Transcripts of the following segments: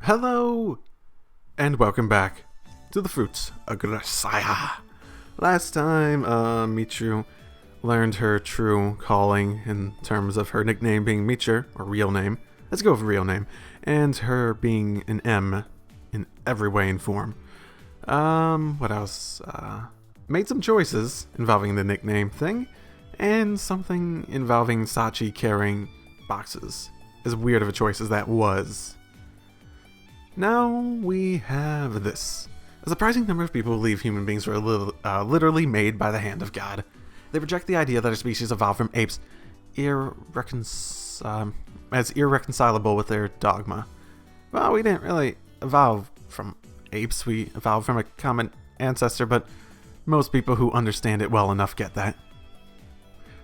Hello, and welcome back to the Fruit of Grisaia. Last time, Michiru learned her true calling in terms of her nickname being Michiru, or real name. Let's go with real name. And her being an M in every way and form. What else? Made some choices involving the nickname thing, and something involving Sachi carrying boxes. As weird of a choice as that was. Now we have this. A surprising number of people believe human beings were literally made by the hand of God. They reject the idea that our species evolved from apes as irreconcilable with their dogma. Well, we didn't really evolve from apes, we evolved from a common ancestor, but most people who understand it well enough get that.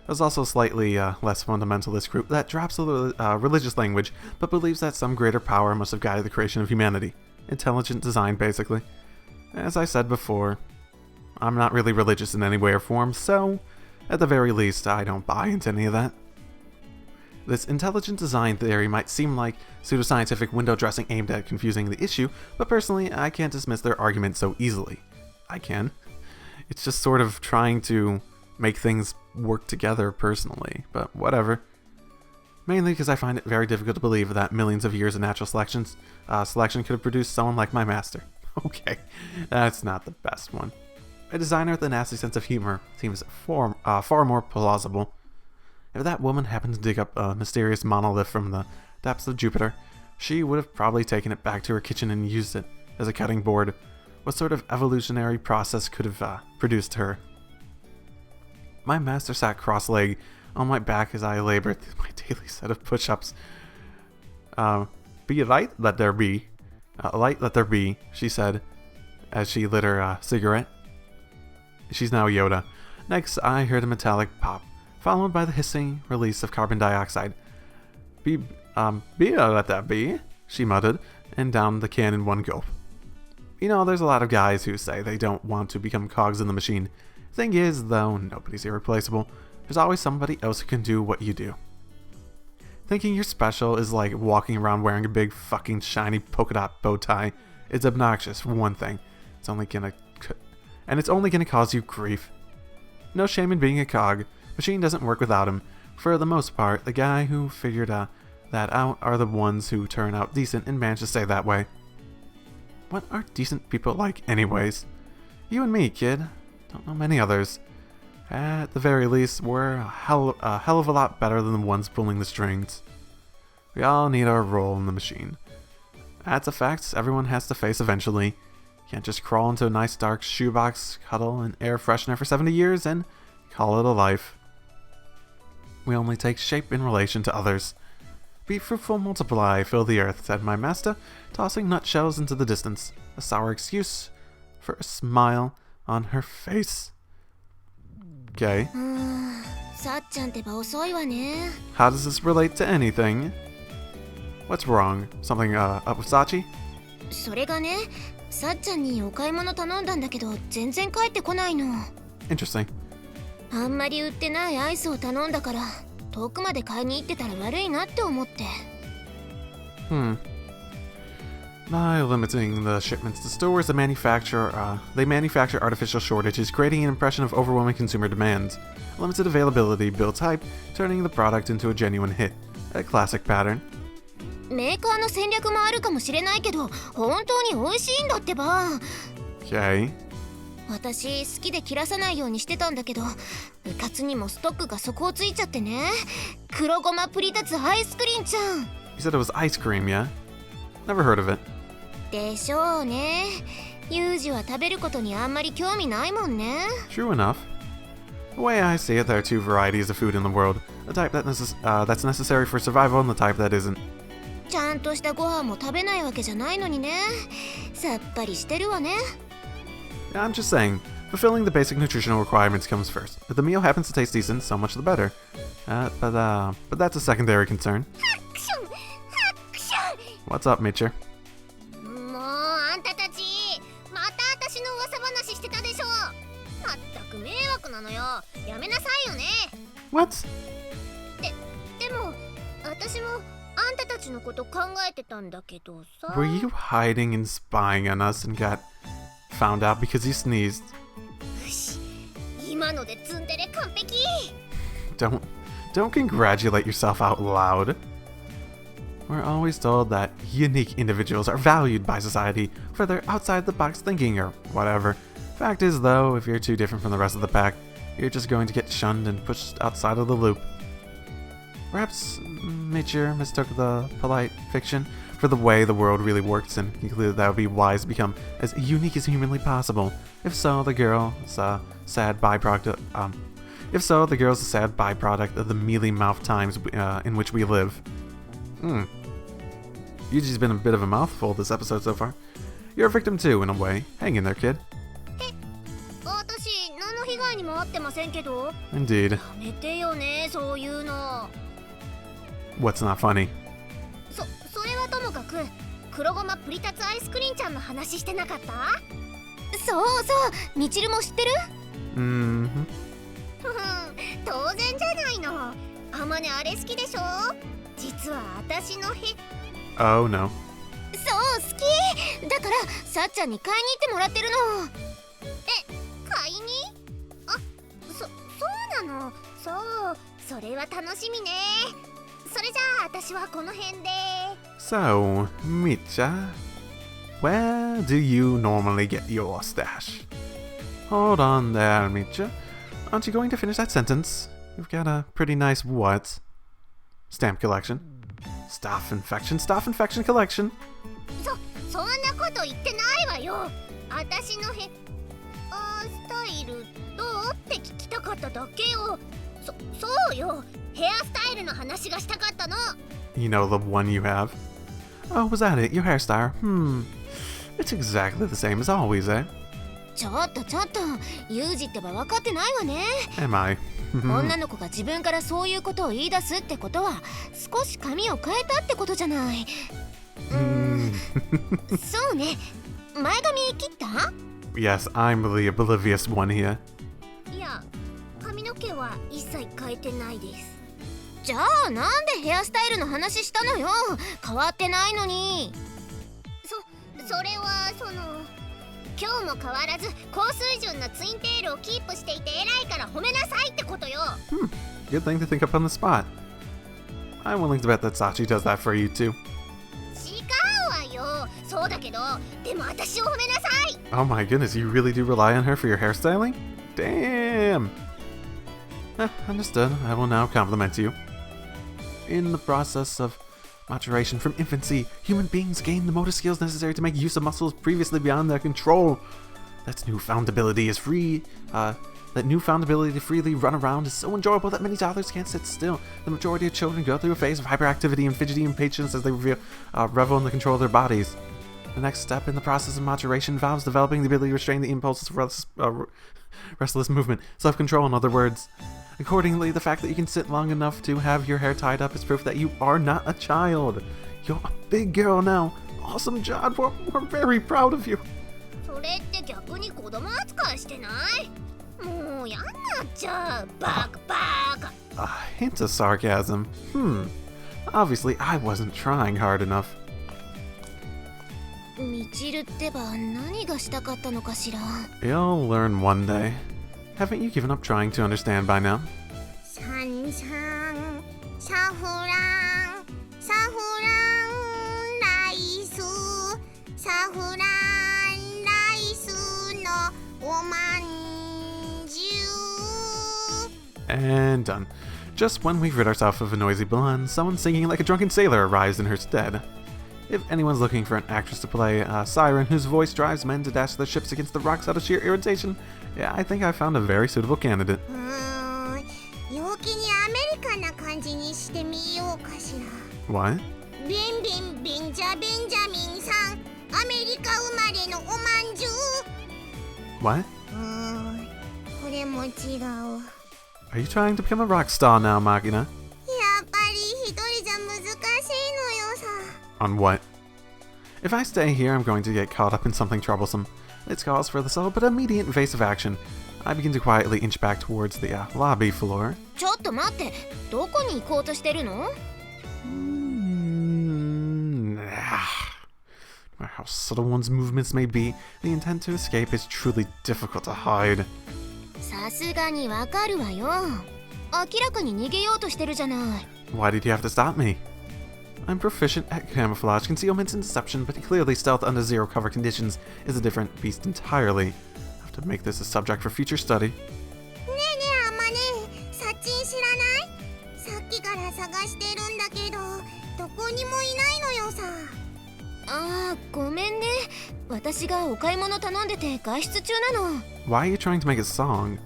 There's also a slightly less fundamentalist group that drops a religious language, but believes that some greater power must have guided the creation of humanity. Intelligent design, basically. As I said before, I'm not really religious in any way or form, so at the very least, I don't buy into any of that. This intelligent design theory might seem like pseudoscientific window dressing aimed at confusing the issue, but personally, I can't dismiss their argument so easily. I can. It's just sort of trying to make things work together personally, but whatever. Mainly because I find it very difficult to believe that millions of years of natural selection could have produced someone like my master. Okay, that's not the best one. A designer with a nasty sense of humor seems far more plausible. If that woman happened to dig up a mysterious monolith from the depths of Jupiter, she would have probably taken it back to her kitchen and used it as a cutting board. What sort of evolutionary process could have produced her? My master sat cross-legged on my back as I labored through my daily set of push-ups. Be a light, let there be. A light, let there be, she said, as she lit her cigarette. She's now Yoda. Next, I heard a metallic pop, followed by the hissing release of carbon dioxide. Be let that be, she muttered, and downed the can in one gulp. You know, there's a lot of guys who say they don't want to become cogs in the machine. Thing is, though, nobody's irreplaceable. There's always somebody else who can do what you do. Thinking you're special is like walking around wearing a big fucking shiny polka dot bow tie. It's obnoxious, for one thing. It's only gonna cause you grief. No shame in being a cog. Machine doesn't work without him. For the most part, the guy who figured that out are the ones who turn out decent and manage to stay that way. What are decent people like anyways? You and me, kid. Don't know many others. At the very least, we're a hell of a lot better than the ones pulling the strings. We all need our role in the machine. That's a fact everyone has to face eventually. You can't just crawl into a nice dark shoebox, cuddle an air freshener for 70 years, and call it a life. We only take shape in relation to others. Be fruitful, multiply, fill the earth, said my master, tossing nutshells into the distance. A sour excuse for a smile on her face. Okay. How does this relate to anything? What's wrong? Something up with Sachi? それがね、さっちゃんにお買い物頼んだんだけど全然帰ってこないの。 Interesting. あんまり売ってないアイスを頼んだから遠くまで買いに行ってたら悪いなって思って。By limiting the shipments to stores, they manufacture artificial shortages, creating an impression of overwhelming consumer demand. Limited availability builds hype, turning the product into a genuine hit. A classic pattern. メーカーの戦略もあるかもしれないけど、本当に美味しいんだってば。Okay. 私好きで切らさないようにしてたんだけど、うかつにもストックが底をついちゃってね。黒ごまプリ立つアイスクリーンちゃん。You said it was ice cream, yeah? Never heard of it. でしょうね。ユージは食べることにあんまり興味ないもんね。True enough. The way I see it, there are two varieties of food in the world. The type that's necessary for survival and the type that isn't. ちゃんとしたご飯も食べないわけじゃないのにね。さっぱりしてるわね。I'm just saying, fulfilling the basic nutritional requirements comes first. If the meal happens to taste decent, so much the better. But that's a secondary concern. What's up, Mitcher? もうあんたたち、また私の噂話してたでしょ。まったく迷惑惑なのよ。やめなさいよね。 What? でも私もあんたたちのこと考えてたんだけどさ。 Were you hiding and spying on us and got found out because you sneezed? よし、今のでツンデレ完璧。 Don't congratulate yourself out loud. We're always told that unique individuals are valued by society for their outside-the-box thinking or whatever. Fact is, though, if you're too different from the rest of the pack, you're just going to get shunned and pushed outside of the loop. Perhaps Michiru mistook the polite fiction for the way the world really works and concluded that it would be wise to become as unique as humanly possible. If so, the girl is a sad byproduct of the mealy-mouthed times in which we live. Yuji's been a bit of a mouthful this episode so far. You're a victim too, in a way. Hang in there, kid. 私何の被害にも遭ってませんけど。 Indeed. やめてよね、そういうの。 What's not funny? それはともかく、黒ごまプリタツアイスクリーンちゃんの話してなかった？そうそう、みちるも知ってる？ Mm-hmm. 当然じゃないの。あまねあれ好きでしょ？実は私のOh no. そう好きだからさっちゃんに買いに行ってもらってるの。買いに？そうなの。それは楽しみね。それじゃあ私はこの辺で。 So, Micha, where do you normally get your stash? Hold on there, Micha. Aren't you going to finish that sentence? You've got a pretty nice what? Stamp collection. Staff infection collection. そんなこと言ってないわよ。私のスタイルどうって聞きたかっただけよ。そうよ。ヘアスタイルの話がしたかったの。 You know, the one you have. Oh, was that it? Your hairstyle? It's exactly the same as always, eh? ちょっとユージってば分かってないわね。 Am I? 女の子が自分からそういうことを言い出すってことは少し髪を変えたってことじゃない。そうね。前髪切った？ Yes, I'm the oblivious one here. いや、髪の毛は一切変えてないです。じゃあなんでヘアスタイルの話したのよ。変わってないのに。それは今日も変わらず高水準なツインテールをキープしていて偉いから褒めなさいってことよ。Good thing to think up on the spot. I'm willing to bet that Sachi does that for you too. 違うわよ。そうだけど、でも私を褒めなさい。 Oh my goodness, you really do rely on her for your hairstyling? Damn! Understood. I will now compliment you. In the process of maturation from infancy, human beings gain the motor skills necessary to make use of muscles previously beyond their control. That newfound ability to freely run around is so enjoyable that many toddlers can't sit still. The majority of children go through a phase of hyperactivity and fidgety impatience as they revel in the control of their bodies. The next step in the process of maturation involves developing the ability to restrain the impulses of restless movement, self-control in other words. Accordingly, the fact that you can sit long enough to have your hair tied up is proof that you are not a child. You're a big girl now. Awesome job. We're very proud of you. それって逆に子供扱いしてない？もうやんなっちゃう。バカ。 A hint of sarcasm. Obviously, I wasn't trying hard enough. みちるってば何がしたかったのかしら。 You'll learn one day. Haven't you given up trying to understand by now? サフランライスのおまんじゅう。 And done. Just when we've rid ourselves of a noisy blonde, someone singing like a drunken sailor arrives in her stead. If anyone's looking for an actress to play a siren whose voice drives men to dash their ships against the rocks out of sheer irritation, yeah, I think I found a very suitable candidate. 陽気にアメリカンな感じにしてみようかしら。 What? ベンジャミンさん、アメリカ生まれのおまんじゅう。 What? これも違う。 Are you trying to become a rock star now, Makina? やっぱり一人じゃ難しいのよさ。 On what? If I stay here, I'm going to get caught up in something troublesome. It calls for the subtle but immediate invasive action I begin to quietly inch back towards the lobby floor. ちょっと待って、どこに行こうとしてるの？ No matter how subtle one's movements may be, the intent to escape is truly difficult to hide. さすがにわかるわよ。明らかに逃げようとしてるじゃない。Why did you have to stop me? I'm proficient at camouflage, concealment, and deception, but clearly stealth under zero cover conditions is a different beast entirely. I have to make this a subject for future study. ねえねえ、あまね、サッチン知らない？さっきから探してるんだけど、どこにもいないのよさ。ああ、ごめんね。私がお買い物頼んでて外出中なの。Why are you trying to make a song?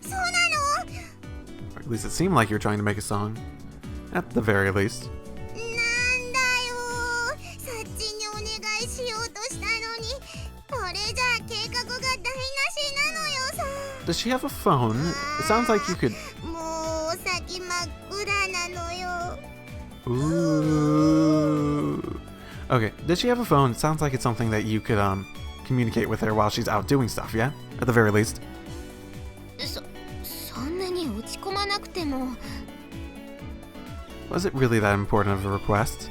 そうなの？ Or at least it seemed like you were trying to make a song. At the very least. なんだよ。サッチンにお願いしようとしたのに、これじゃ計画が台無しなのよさ。Does she have a phone? It sounds like you could. もう先真っ暗なのよ。Ooh. Okay, does she have a phone? It sounds like it's something that you could communicate with her while she's out doing stuff, yeah? At the very least. そんなに落ち込まなくても。Was it really that important of a request?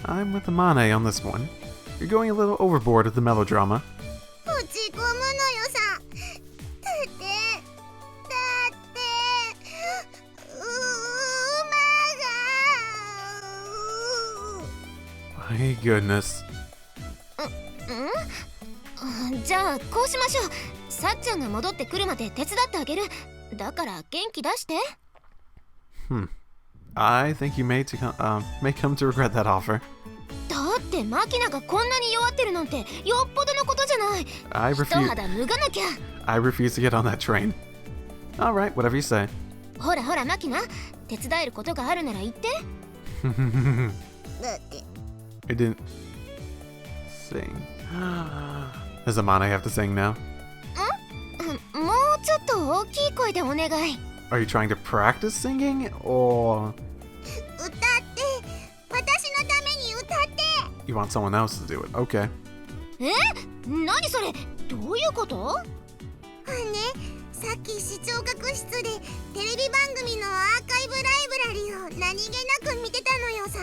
I'm with Amane on this one. You're going a little overboard with the melodrama. 落ち込むのよさ。だって馬が。My goodness. じゃあこうしましょう。さっちゃんが戻ってくるまで手伝ってあげる。だから元気出して。I think you may come to regret that offer. だってマキナがこんなに弱ってるなんてよっぽどのことじゃない。一肌脱がなきゃ。I refuse to get on that train. Alright, whatever you say. ほらほらマキナ、手伝えることがあるなら言って。だって。I didn't sing. Does Amane have to sing now? もうちょっと大きい声でお願い。Are you trying to practice singing, or 歌って、私のために歌って。 you want someone else to do it? Okay. 何それ、どういうこと？さっき視聴覚室でテレビ番組のアーカイブライブラリを何気なく見てたのよさ。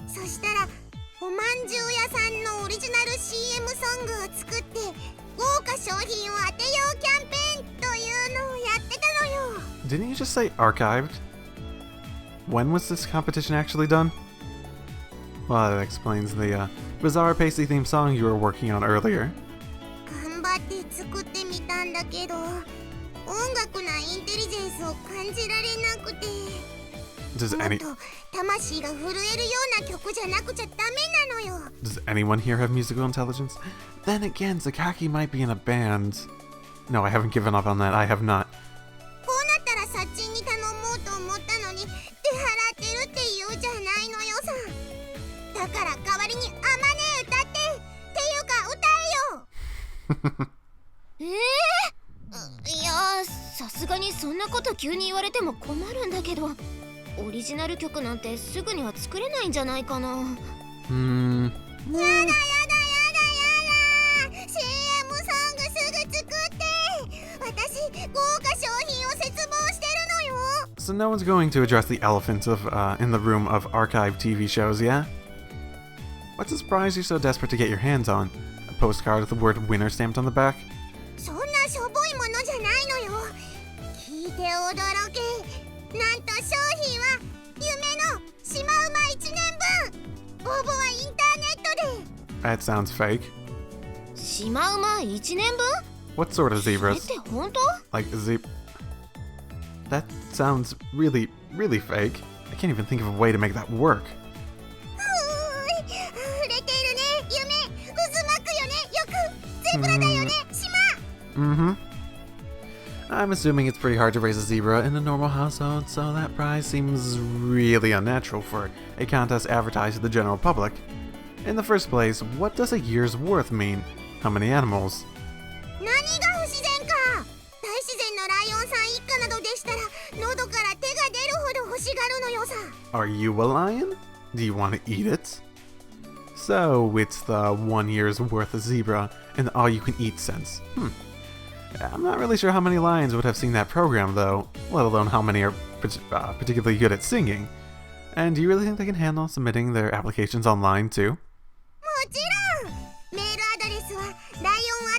そしたらおまんじゅう屋さんのオリジナル CM ソングを作って豪華商品を当てようキャンペーンというのをやってたのよ。 Didn't you just say archived? When was this competition actually done? Well, that explains the bizarre pasty theme song you were working on earlier. 頑張って作ってみたんだけど、音楽なインテリジェンスを感じられなくて。Does もっと魂が震えるような曲じゃなくちゃダメなのよ。 Does anyone here have musical intelligence? Then again, Zakaki might be in a band. No, I haven't given up on that. I have not. こうなったらサッチンに頼もうと思ったのに手払ってるって言うじゃないのよさ。だから代わりにあまね歌ってっていうか歌えよ。いや、さすがにそんなこと急に言われても困るんだけど、オリジナル曲なんてすぐには作れないんじゃないかな。やだやだやだやだ。 CM ソングすぐ作って。私豪華商品を切望してるのよ。 So no one's going to address the elephant in the room of archived TV shows, yeah? What's the surprise you're so desperate to get your hands on? A postcard with the word winner stamped on the back? そんなしょぼいものじゃないのよ。聞いて驚け。なんと商品は夢のシマウマ1年分。応募はインターネットで。 That sounds fake. シマウマ1年分？ What sort of それっ zebras? て本当？ Like That sounds really, really fake. I can't even think of a way to make that work. 溢れてるね。夢渦巻くよね。よくゼブラだよね。シマ。Mm-hmm. I'm assuming it's pretty hard to raise a zebra in a normal household, so that prize seems really unnatural for a contest advertised to the general public. In the first place, what does a year's worth mean? How many animals? 何が不自然か。大自然のライオンさん一家などでしたら喉から手が出るほど欲しがるのよさ。 Are you a lion? Do you want to eat it? So, it's the 1 year's worth of zebra in the all-you-can-eat sense. I'm not really sure how many lions would have seen that program, though, let alone how many are particularly good at singing. And do you really think they can handle submitting their applications online, too? もちろんメールアドレスはライオン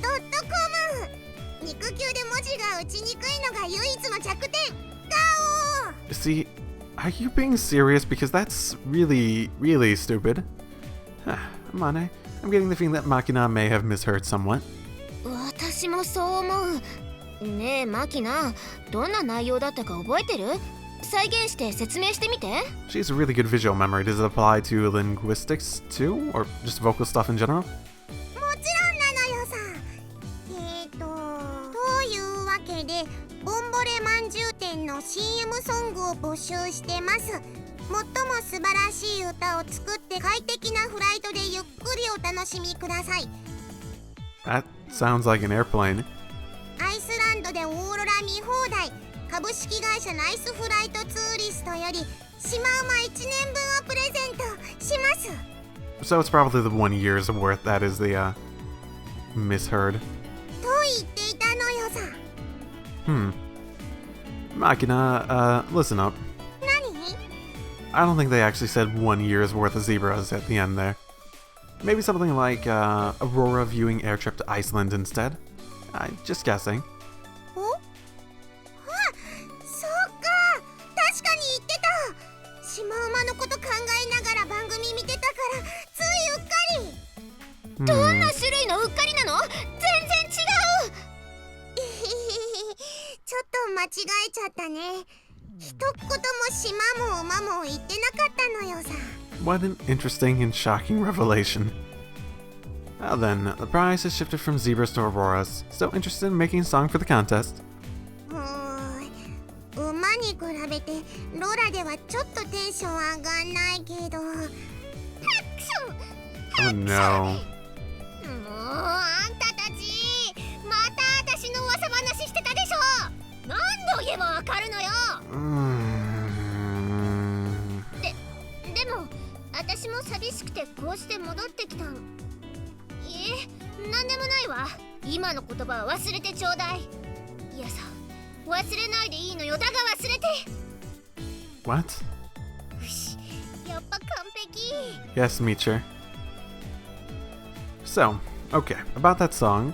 110.com 肉球で文字が打ちにくいのが唯一の弱点ガオー See, are you being serious? Because that's really, really stupid. Mane, I'm getting the feeling that Makina may have misheard somewhat. 私もそう思う。ねえマキナ、どんな内容だったか覚えてる？再現して説明してみて。She has a really good visual memory. Does it apply to linguistics too? Or just vocal stuff in general? もちろんなのよさ。というわけでボンボレまんじゅう店の CM ソングを募集してます。最も素晴らしい歌を作って快適なフライトでゆっくりお楽しみください。 That sounds like an airplane. アイスランドでオーロラ見放題、株式会社ナイスフライトツーリストよりシマウマ1年分をプレゼントします。 So it's probably the 1 year's worth that is the, misheard. と言っていたのよさ。Makina, listen up. 何？ I don't think they actually said 1 year's worth of zebras at the end there. Maybe something like, Aurora viewing air trip to Iceland instead. I'm just guessing. お？あ、そうか。確かに言ってた。シマウマのこと考えながら番組見てたからついうっかり。どんな種類のうっかりなの？全然違う。ちょっと間違えちゃったね。一言も島も馬も言ってなかったのよさ。What an interesting and shocking revelation. Well then, the prize has shifted from zebras to auroras. Still interested in making a song for the contest? 馬に比べてロラではちょっとテンション上がんないけど。Oh no. もうあんたたちまた私の噂話してたでしょ。何度言えばわかるのよ。でも私も寂しくてこうして戻ってきたん。いえ、なんでもないわ。今の言葉は忘れてちょうだい。いやさ、忘れないでいいのよ。だが忘れて。 What? よし、やっぱ完璧。 Yes, Meecher. So, okay, about that song.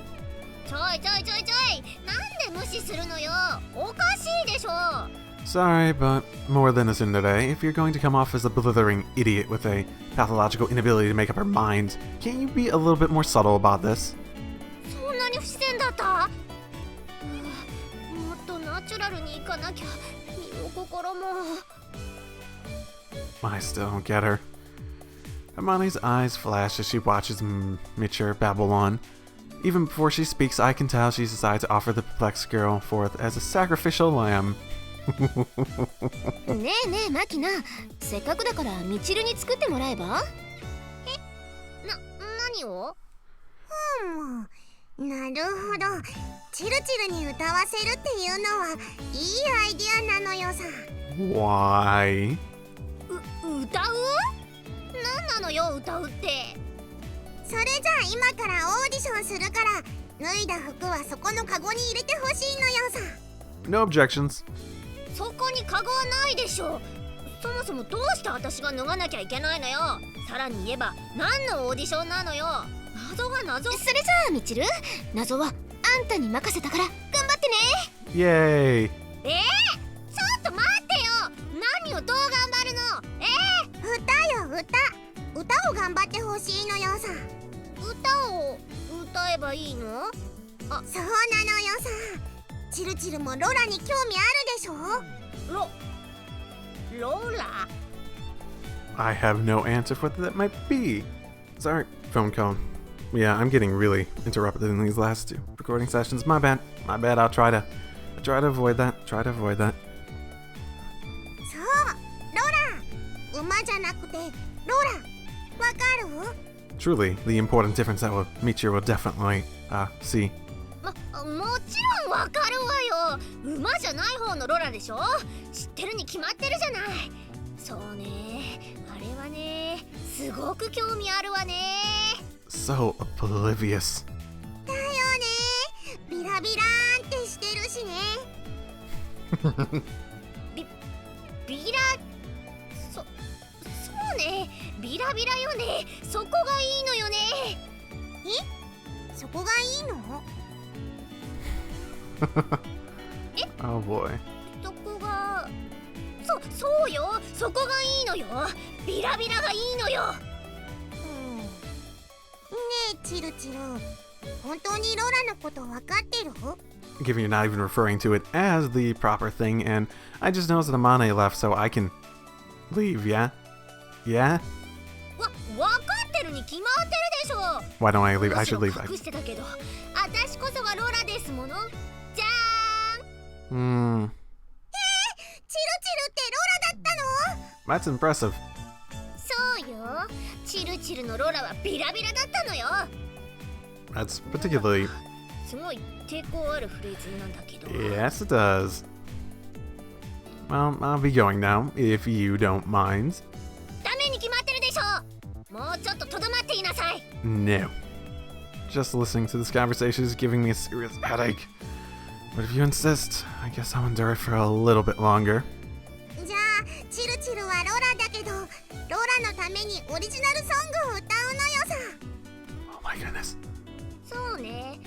ちょい、なんで無視するのよ。おかしいでしょ。 Sorry, but more than a tsundere. If you're going to come off as a blithering idiot with a pathological inability to make up her mind, can't you be a little bit more subtle about this? そんなに不自然だった？もっとナチュラルにいかなきゃ。身も心も。 I still don't get her. Hermione's eyes flash as she watches Mitcher babble on. Even before she speaks, I can tell she's decided to offer the perplexed girl forth as a sacrificial lamb. ねえねえマキナ、せっかくだからミチルに作ってもらえば？何を？なるほど。チルチルに歌わせるっていうのはいいアイディアなのよさ。 Why? 歌う？何なのよ歌うって。それじゃあ今からオーディションするから脱いだ服はそこのカゴに入れてほしいのよさ。 No objections. そこにカゴはないでしょ。そもそもどうして私が脱がなきゃいけないのよ。さらに言えば何のオーディションなのよ。謎は謎。それじゃあミチル、謎はあんたに任せたから頑張ってね。 Yay! ちょっと待ってよ。何をどう頑張るの？歌よ歌を頑張ってほしいのよさ。歌を歌えばいいの？そうなのよさ。チルチルもロラに興味あるでしょ。ロラ？ I have no answer for what that might be. Sorry, phone call. Yeah, I'm getting really interrupted in these last two recording sessions. My bad. I'll try to avoid that. そう、ロラ。馬じゃなくてロラ。わかる？ Truly, the important difference that Michiru will definitely see. もちろんわかるわよ。馬じゃない方のロラでしょ。知ってるに決まってるじゃない。そうね、あれはね、すごく興味あるわね。 So oblivious. だよね。ビラ、そうね、ビラビラよね。そこがいいのよね。そこがいいの？Oh boy. そこが、そうよ。そこがいいのよ。ビラビラがいいのよ。ねえチルチル、本当にローラのこと分かってるGiven you're not even referring to it as the proper thing, and I just noticed that Amane left, so I can leave, yeah? Yeah? わかってるに決まってるでしょ。 Why don't I leave? I should leave. 隠してたけど、私こそがローラですもの。じゃーん。Hmm. チルチルってローラだったの？ That's impressive. そうよ。チルチルのローラはビラビラだったのよ。 That's particularly... すごい抵抗あるフレーズなんだけど。 Yes, it does. Well, I'll be going now, if you don't mind. ダメに決まってるでしょ。もうちょっととどまっていなさい。 No. Just listening to this conversation is giving me a serious headache. But if you insist, I guess I'll endure it for a little bit longer. じゃあチルチルはローラだけど、ローラのためにオリジナルソングを歌うのよさ。 Oh my goodness. そうね。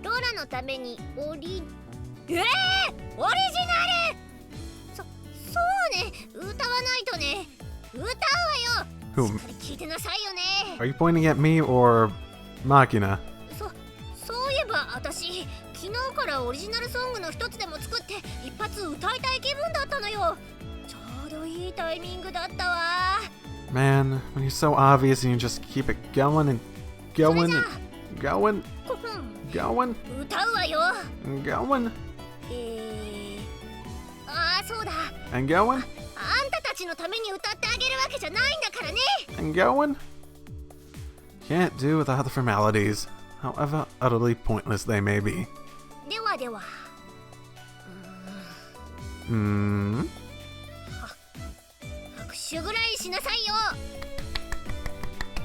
ローラのためにオリジナル。そうね。歌わないとね。歌うわよ。 Who? しっかり聞いてなさいよね。 Are you pointing at me or Machina? そういえば私昨日からオリジナルソングの一つでも作って一発歌いたい気分だったのよ。ちょうどいいタイミングだったわ。 Man, when you're so obvious and you just keep it going and going and going, going, 歌うわよ。 and going, そうだ。 and going, あんたたちのために歌ってあげるわけじゃないんだからね。 and going. Can't do without the formalities, however utterly pointless they may be. ではでは。拍手ぐらいしなさいよ。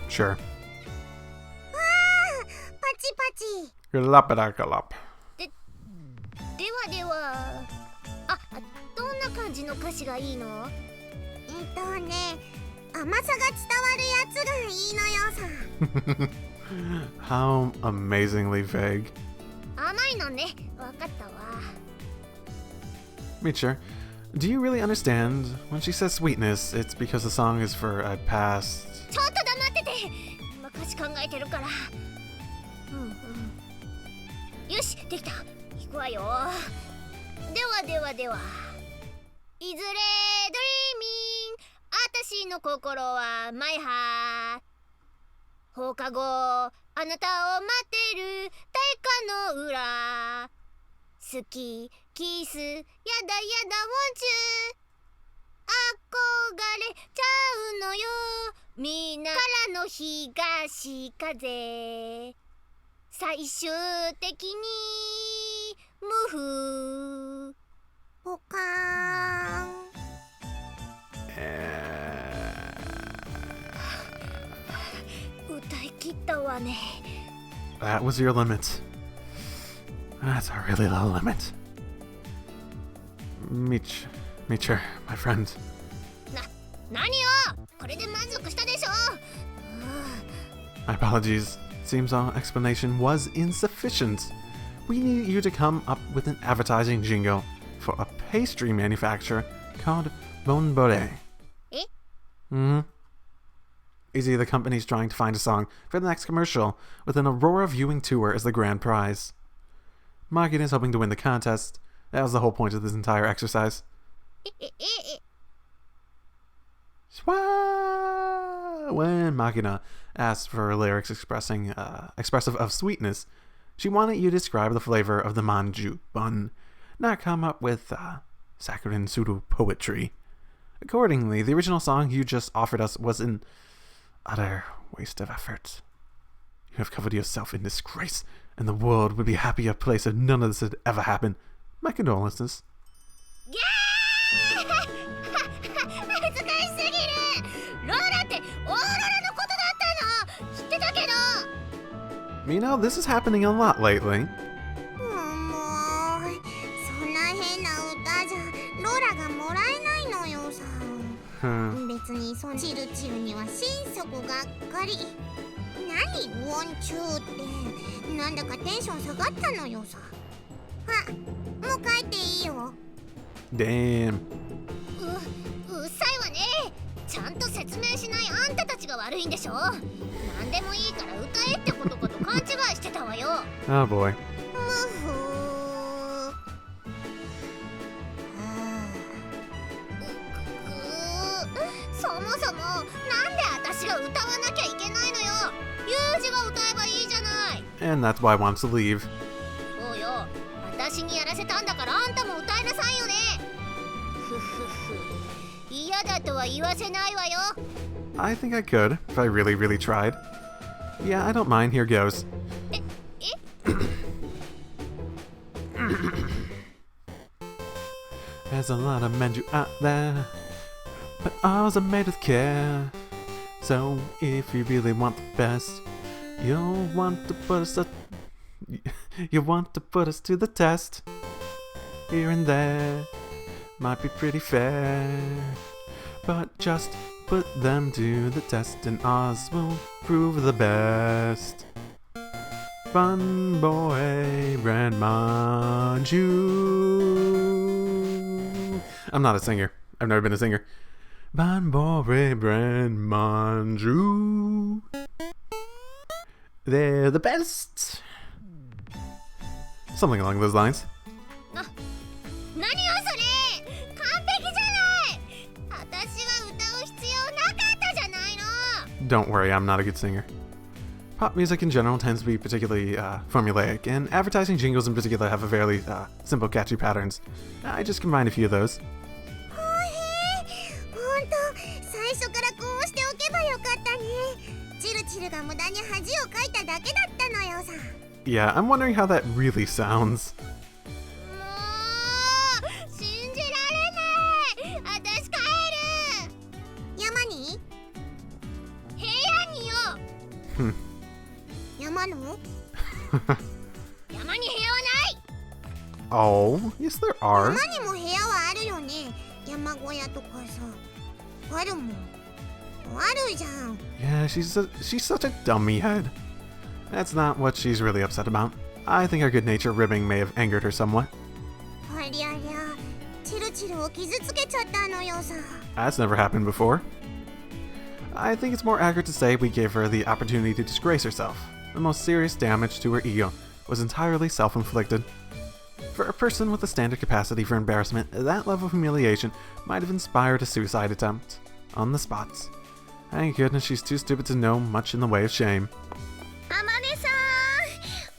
Sure. パチパチ。 Galop-a-da-galop. ではでは。どんな感じの歌詞がいいの？甘さが伝わるやつがいいのよさ。 How amazingly vague. 甘いのね。わかったわ。 Meacher, do you really understand? When she says sweetness, it's because the song is for a past... ちょっと黙ってて。今歌詞考えてるから。よし、できた。行くわよ。ではいずれドリーミン、私の心はマイハー。放課後あなたを待ってる大火の裏。好きキスやだやだウォンチュー。憧れちゃうのよみんなからの東風。最終的に無風。ポカーン。歌い切ったわね。 That was your limit. That's a really low limit. Meacher, my friend. 何よ。これで満足したでしょ。 My apologies. Seems our explanation was insufficient. We need you to come up with an advertising jingle for a pastry manufacturer called Bonbore. Eh? Easy, the company's trying to find a song for the next commercial with an Aurora viewing tour as the grand prize. Margit is hoping to win the contest. That was the whole point of this entire exercise. When Machina asked for lyrics expressive of sweetness, she wanted you to describe the flavor of the manju bun, not come up with saccharine pseudo-poetry. Accordingly, the original song you just offered us was an utter waste of effort. You have covered yourself in disgrace, and the world would be a happier place if none of this had ever happened. My condolences. 恥ずかしすぎる。ローラってオーロラのことだったの。知ってたけど。 You know, this is happening a lot lately. もうそんな変な歌じゃローラがもらえないのよさ。別にチルチルには心底がっかり。何ウォンチューってなんだかテンション下がったのよさ。もう帰っていいよ。Damn. うっさいわね。ちゃんと説明しないあんたたちが悪いんでしょ。何でもいいから歌えってことかと勘違いしてたわよ。Oh boy. むふそもそもなんで私が歌わなきゃいけないのよ。ユージが歌えばいいじゃない。 And that's why I want to leave. そうよ。私にやらせたんだからあんたも歌いなさいよね。ふふふ。嫌だとは言わせないわよ。I think I could, if I really, really tried. Yeah, I don't mind. Here goes. There's a lot of manju out there, but ours are made with care. So if you really want the best, you'll want to put us you want to put us to the test. Here and there might be pretty fair, but just put them to the test and ours will prove the best. Fun boy brand manju. I'm not a singer. I've never been a singer. Fun boy brand manju. They're the best. Something along those lines. 何よそれ。完璧じゃない。私は歌う必要なかったじゃないの。 Don't worry, I'm not a good singer. Pop music in general tends to be particularly formulaic, and advertising jingles in particular have a fairly simple, catchy patterns. I just combined a few of those. ほんと最初からこうしておけばよかったね。チルチルが無駄に恥をかいただけだったのよさ。 Yeah, I'm wondering how that really sounds. もう信じられない。私帰る。山に部屋によ。山の山に部屋はない。 Oh, yes there are. 山にも部屋はあるよね。山小屋とかさ。あるもん。あるじゃん。 Yeah, she's such a dummy head. That's not what she's really upset about. I think our good-natured ribbing may have angered her somewhat. ありゃりゃ、チルチルを傷つけちゃったのよさ。 That's never happened before. I think it's more accurate to say we gave her the opportunity to disgrace herself. The most serious damage to her ego was entirely self-inflicted. For a person with a standard capacity for embarrassment, that level of humiliation might have inspired a suicide attempt. On the spot. Thank goodness she's too stupid to know much in the way of shame. あまねさ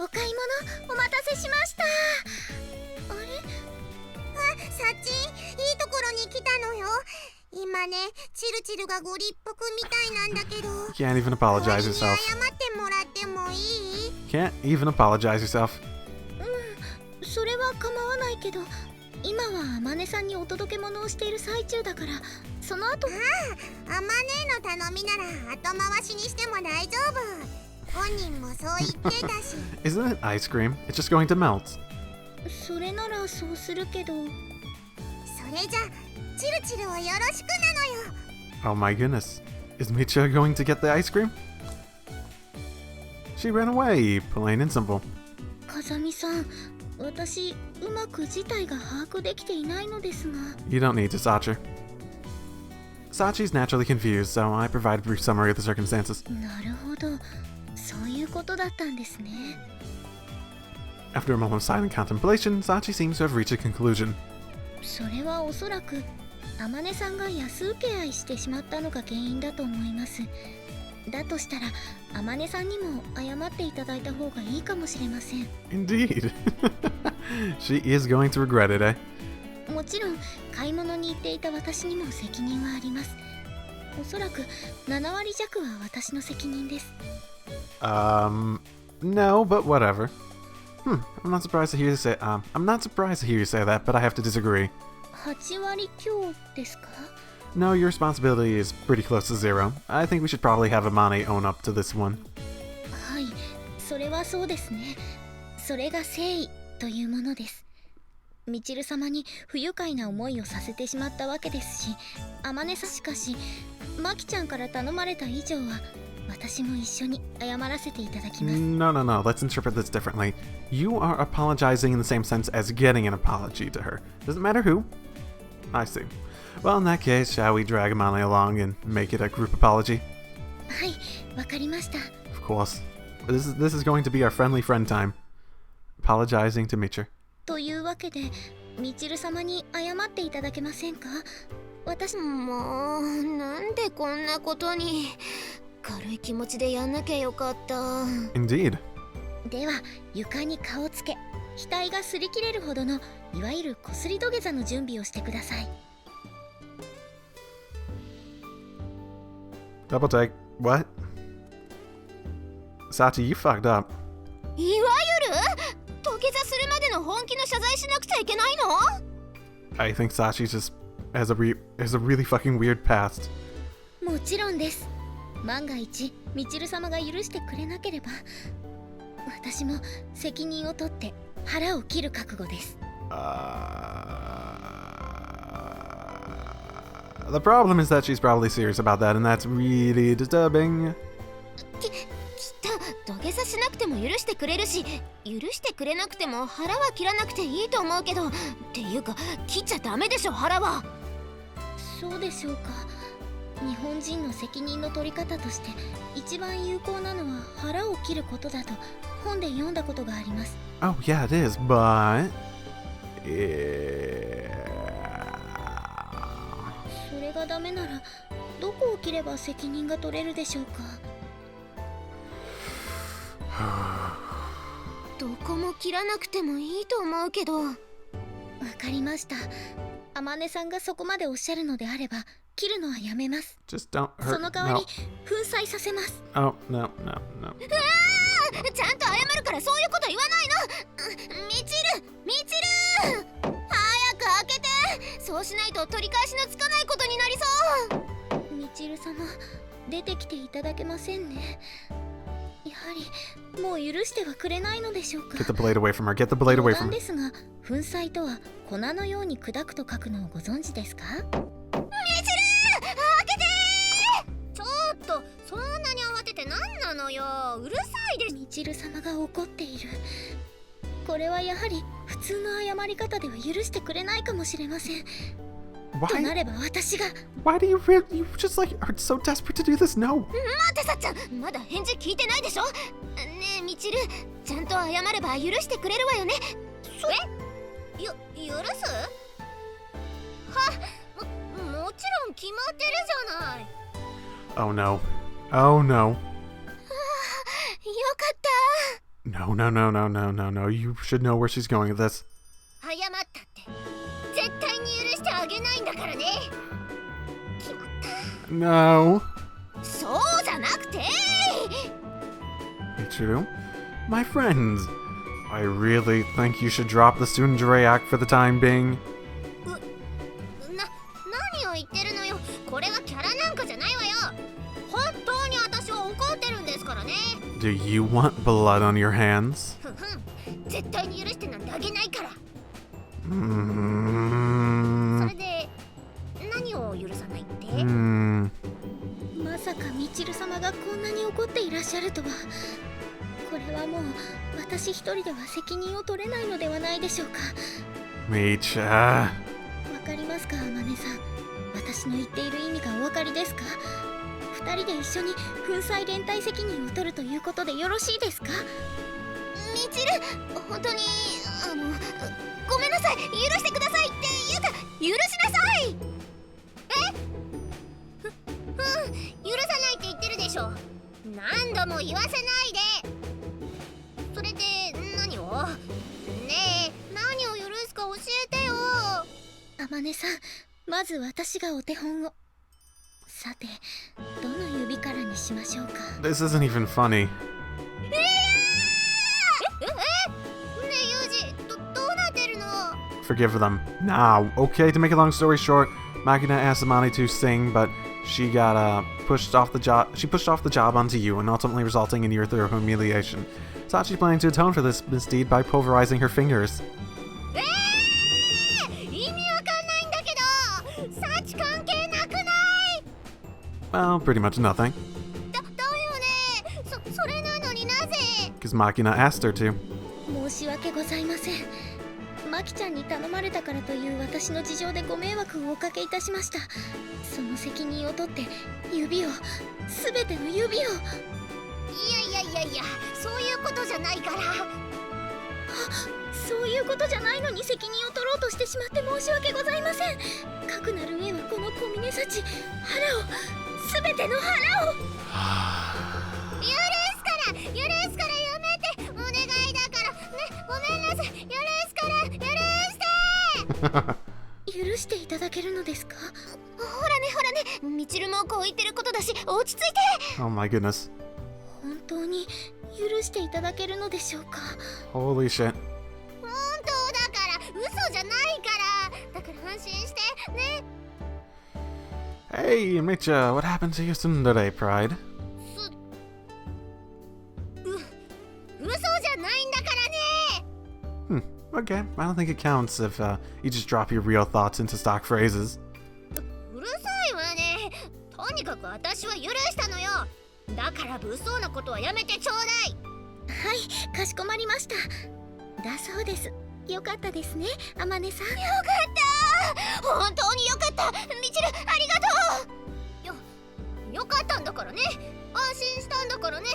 ん、お買い物お待たせしました。あれ？さっちん、いいところに来たのよ。今ね、チルチルがご立腹みたいなんだけど。 Can't even apologize 代わりに yourself. 謝ってもらってもいい？ Can't even apologize yourself. それは構わないけど、今はあまねさんにお届け物をしている最中だから、その後。あまねの頼みなら後回しにしても大丈夫。本人もそう言ってたし。 Isn't it ice cream? It's just going to melt. それならそうするけど。それじゃチルチルをよろしくなのよ。 Oh my goodness. Is Micha going to get the ice cream? She ran away, plain and simple. 風見さん、私うまく事態が把握できていないのですが。 You don't need to, Sachi. Sachi's naturally confused, so I provide a brief summary of the circumstances. なるほど、そういうことだったんですね。 After a moment of silent contemplation, Sachi seems to have reached a conclusion. それはおそらくあまねさんが安請け合いしてしまったのが原因だと思います。だとしたらあまねさんにも謝っていただいた方がいいかもしれません。 Indeed. She is going to regret it, eh? もちろん買い物に行っていた私にも責任はあります。おそらく7割弱は私の責任です。 No, but whatever. I'm not surprised to hear you say. I'm not surprised to hear you say that, but I have to disagree. 8割強ですか？ No, your responsibility is pretty close to zero. I think we should probably have Amane own up to this one. はい、それはそうですね。それが誠意というものです。みちる様に不愉快な思いをさせてしまったわけですし、あまねさしかしマキちゃんから頼まれた以上は私も一緒に謝らせていただきます。 No, no, no. Let's interpret this differently. You are apologizing in the same sense as getting an apology to her. Doesn't matter who. I see. Well, in that case, shall we drag Amane along and make it a group apology? はい、わかりました。 Of course. This is going to be our friendly friend time. Apologizing to Michiru. というわけでみちる様に謝っていただけませんか？私もうなんでこんなことに。軽い気持ちでやんなきゃよかった。 Indeed. では床に顔つけ、額が擦り切れるほどのいわゆるこすり土下座の準備をしてください。 Double take. What? Sachi, you fucked up. いわゆる土下座するまでの本気の謝罪しなくちゃいけないの？ I think Sachi just has a really fucking weird past. もちろんです。万が一みちる様が許してくれなければ私も責任を取って腹を切る覚悟です。 The problem is that she's probably serious about that, and that's really disturbing. きっと土下座しなくても許してくれるし、許してくれなくても腹は切らなくていいと思うけど、っていうか切っちゃダメでしょ腹は。そうでしょうか。日本人の責任の取り方として一番有効なのは腹を切ることだと本で読んだことがあります。 Oh yeah, it is, but... それがダメならどこを切れば責任が取れるでしょうか。どこも切らなくてもいいと思うけど。わかりました。あまねさんがそこまでおっしゃるのであれば切るのはやめます。 Just don't hurt. その代わり粉砕させます。 No. Oh, no, no, no. ちゃんと謝るからそういうこと言わないの。みちる早く開けて。そうしないと取り返しのつかないことになりそう。みちる様出てきていただけませんね。やはりもう許してはくれないのでしょうか。 Get the blade away from her. Get the blade away 余談 from her. ですが粉砕とは粉のように砕くと書くのをご存知ですか？開けて。ちょっとそんなに慌てて何なのよ。うるさいです。みちる様が怒っている。これはやはり普通の謝り方では許してくれないかもしれません。とな Why? れば私が。 Why do you really... You just like are so desperate to do this? No. 待ってさっちゃん、まだ返事聞いてないでしょ。ねえみちる、ちゃんと謝れば許してくれるわよね。許す？もちろん決まってるじゃない。 Oh no. Oh no. よかった。 No, no, no, no, no, no, no. You should know where she's going with this. 謝ったって絶対に許してあげないんだからね。決まった。 No. そうじゃなくて。 Michiru? My friends. I really think you should drop the tsundere act for the time being. 何を言ってるのよ。これはキャラなんかじゃないわよ。本当に私は怒ってるんですからね。 Do you want blood on your hands? ふふん、絶対に許してなんてあげないから。それで何を許さないって？まさかみちる様がこんなに怒っていらっしゃるとは。これはもう私一人では責任を取れないのではないでしょうか。 Micha. わかりますか、あまねさん。私の言っている意味がお分かりですか？二人で一緒に粉砕連帯責任を取るということでよろしいですか？みちる、本当にごめんなさい。許してくださいっていうか許しなさい。許さないって言ってるでしょ。何度も言わせないで。それで何を？ねえ、何を許すか教えてよ。あまねさん、まず私がお手本を。さて、どの指からにしましょうか。 This isn't even funny. ねえユージ、どうなってるの？ Forgive them. Now, okay, to make a long story short, Makina asked Amani to sing, but she got pushed off the job. She pushed off the job onto you, and ultimately resulting in your thorough humiliation. Sachi's planning to atone for this misdeed by pulverizing her fingers. Well, pretty much nothing. だよね。それなのになぜ Because Makina asked her to. 申し訳ございません。マキちゃんに頼まれたからという私の事情でご迷惑をおかけいたしました。その責任を取って指を、すべての指を。いや、そういうことじゃないから。そういうことじゃないのに責任を取ろうとしてしまって申し訳ございません。かくなる上はこの小峰幸、腹を、すべての腹を。許すからやめて。お願いだからね。ごめんなさい。許すから許して。許していただけるのですか？ほらね。みちるもこう言ってることだし、落ち着いて。Oh my goodness. 本当に許していただけるのでしょうか？ Holy shit. 本当だから嘘じゃないから。だから安心してね。 Hey, Micha, what happened to your tsundere pride? 嘘じゃないんだからね。 Okay, I don't think it counts if you just drop your real thoughts into stock phrases. うるさいわね。とにかく私は許したのよ。だから物騒なことはやめてちょうだい。はい、かしこまりました。だそうです。よかったですね、あまねさん。よかった。本当によかった。みちる、ありがとう。よかったんだからね。安心したんだからね。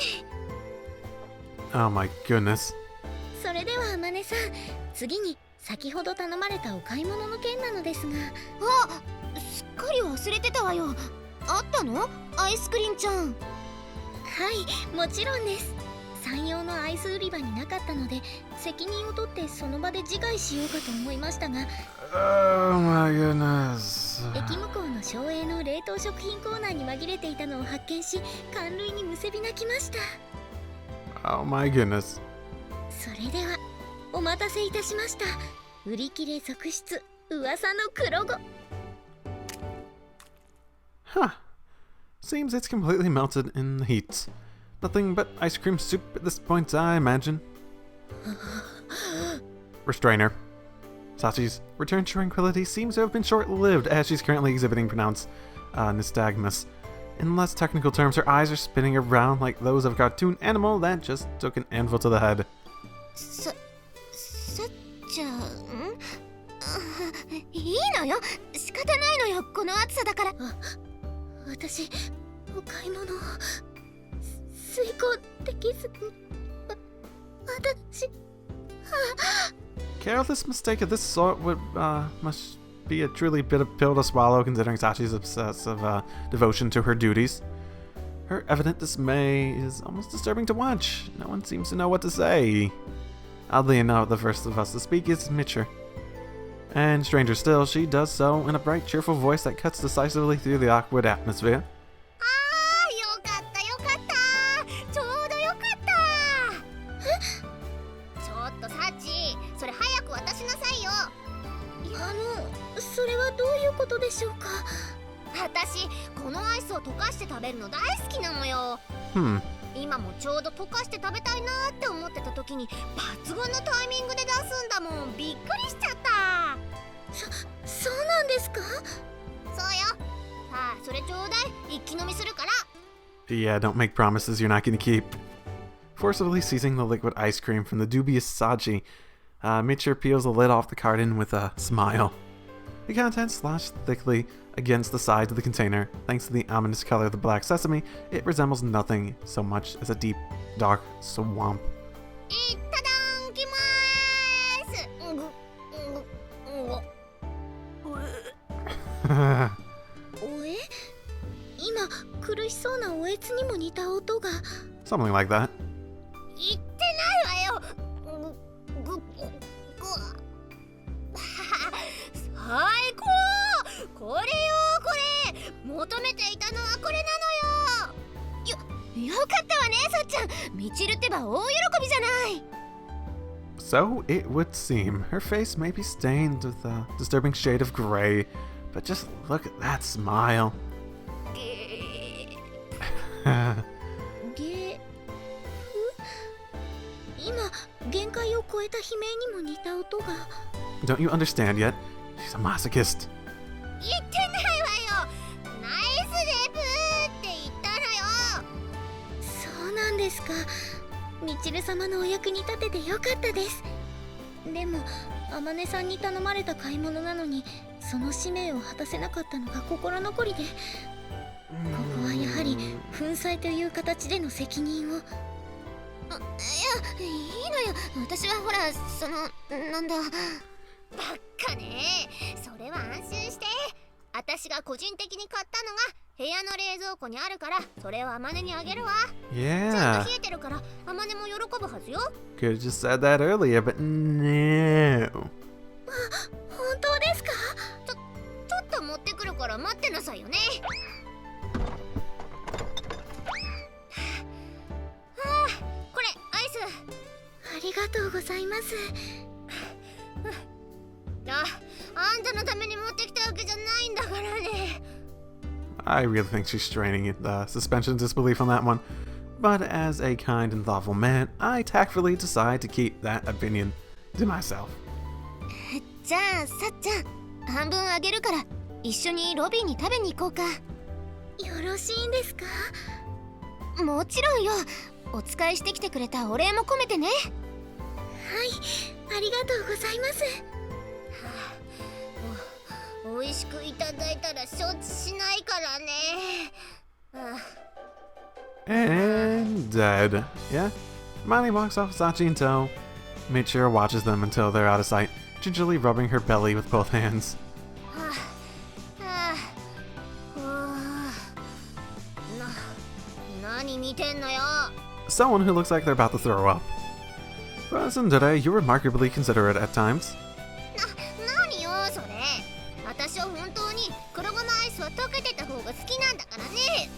Oh my goodness. それではあまねさん、次に先ほど頼まれたお買い物の件なのですが。あ、すっかり忘れてたわよ。あったの？アイスクリンちゃん。はい、もちろんです。産用のアイス売り場になかったので、責任を取ってその場で自害しようかと思いましたが、 Oh my goodness. 駅向こうの省エの冷凍食品コーナーに紛れていたのを発見し、感涙にむせび泣きました。 Oh my goodness. それではお待たせいたしました。売り切れ続出、噂の黒子。 Huh. Seems it's completely melted in the heat. Nothing but ice cream soup at this point, I imagine. Restrainer. Sachi's return to tranquility seems to have been short-lived, as she's currently exhibiting pronounced nystagmus. In less technical terms, her eyes are spinning around like those of a cartoon animal that just took an anvil to the head. さっちゃん？いいのよ。仕方ないのよ、この暑さだから。私、お買い物を遂行できずに、私、Careless mistake of this sort must be a truly bitter pill to swallow, considering Sachi's obsessive devotion to her duties. Her evident dismay is almost disturbing to watch. No one seems to know what to say. Oddly enough, the first of us to speak is Micher. And stranger still, she does so in a bright, cheerful voice that cuts decisively through the awkward atmosphere. よかったよかった。ちょうどよかった。ちょっとサチ、それ早く渡しなさいよ。それはどういうことでしょうか？私、このアイスを溶かして食べるの大好きなのよ。今もちょうど溶かして食べたいなって思ってた時に抜群のタイミングで出すんだもん。びっくりしちゃった。そうなんですか？そうよ。さあ、それちょうだい。一気飲みするから。 Yeah, don't make promises you're not going to keep. Forcibly seizing the liquid ice cream from the dubious Sachi, Micher peels the lid off the carton with a smile. The contents sloshed thickly against the sides of the container. Thanks to the ominous color of the black sesame, it resembles nothing so much as a deep, dark swamp. いただきまーす。おえ？今、苦しそうなおえつにも似た音が。 Something like that. 言ってないわよ。最高。これよ、これ。求めていたのはこれなのよ。よかったわね、さっちゃん。みちるってば大喜びじゃない。 So it would seem. Her face may be stained with a disturbing shade of gray, but just look at that smile. 今、限界を超えた悲鳴にも似た音が。 Don't you understand yet? She's a masochist. 言ってないわよ。ナイスデブーっですか。みちる様のお役に立ててよかったです。でもあまねさんに頼まれた買い物なのにその使命を果たせなかったのが心残りで、ここはやはり粉砕という形での責任を。いや、いいのよ。私はほら、なんだ。バカね。それは安心して。私が個人的に買ったのが部屋の冷蔵庫にあるから、それをあまねにあげるわ。ちゃん Yeah. と冷えてるからあまねも喜ぶはずよ。 Could have just said that earlier, but no. 本当ですか？ちょっと持ってくるから待ってなさいよね。はあ、これアイス。ありがとうございます。あんたのために持ってきたわけじゃないんだからね。 I really think she's straining the suspension of disbelief on that one. But as a kind and thoughtful man, I tactfully decide to keep that opinion to myself. じゃあさっちゃん、半分あげるから一緒にロビーに食べに行こうか。よろしいんですか？もちろんよ。お使いしてきてくれたお礼も込めてね。はい、ありがとうございます。美味しくいただいたら承知しないからね。And dead. Yeah? Miley walks off with Sachi in tow. Michiru watches them until they're out of sight, gingerly rubbing her belly with both hands. 何見てんのよ。 Someone who looks like they're about to throw up. Tsundere, you're remarkably considerate at times. 何よそれ。私は本当に黒ごまアイスは溶けてた方が好きなんだからね。